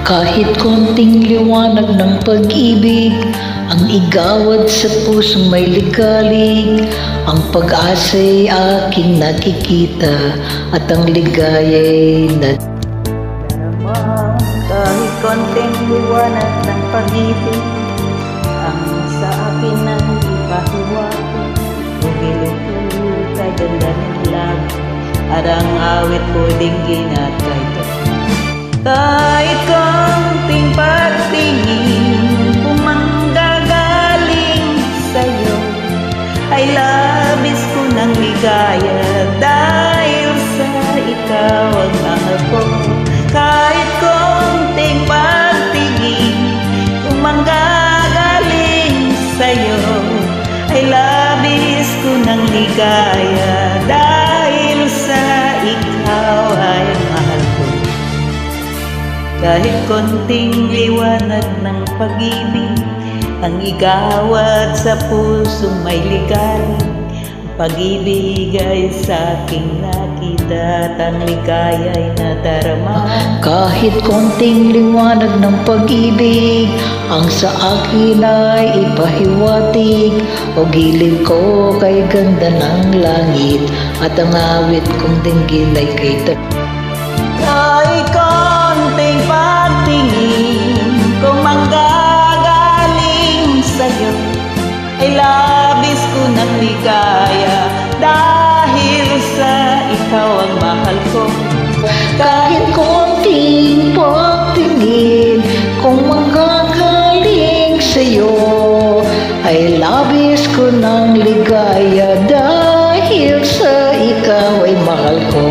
Kahit konting liwanag ng pag-ibig ang igawad sa pusong may ligalig. Ang pag-asa'y aking nakikita at ang ligaya'y Darama. Kahit konting liwanag ng pag-ibig ang sa akin ang ipahiwati. Bugil-bugil kay ganda ng lag at ang awit ko dinggin at kay kahit konting pagtingin kung manggagaling sa'yo ay labis ko ng ligaya dahil sa ikaw ang mahal ko. Kahit konting pagtingin kung manggagaling sa'yo ay labis ko ng ligaya dahil sa ikaw ay mahal ko. Kahit konting liwanag ng pag-ibig ang igawad sa pusong may ligalig. Ang pag-ibig ay sa aking nakita at ang ligaya'y nadarama. Kahit konting liwanag ng pag-ibig ang sa akin ay ipahiwatig. O gilid ko kay ganda ng langit at ang awit kong dinggin ay kay Kahit konting pagtingin kung manggagaling sa'yo ay labis ko ng ligaya dahil sa ikaw ang mahal ko. Kahit konting pagtingin kung manggagaling sa'yo ay labis ko ng ligaya dahil sa ikaw ay mahal ko.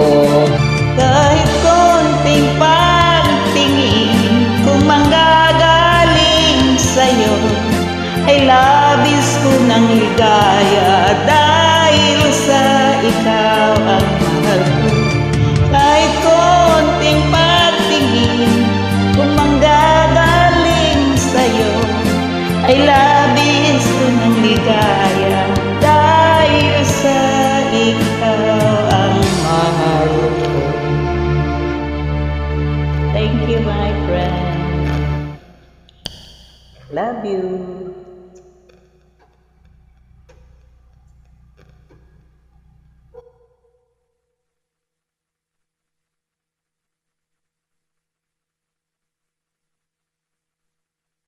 Kahit konting pagtingin kung manggagaling sa'yo ay labis ko ng ligaya dahil sa ikaw ang mahal ko. Kahit konting pagtingin kung manggagaling sa'yo ay labis ko ng ligaya dahil sa ikaw ang mahal ko. Thank you, my friend. Love you.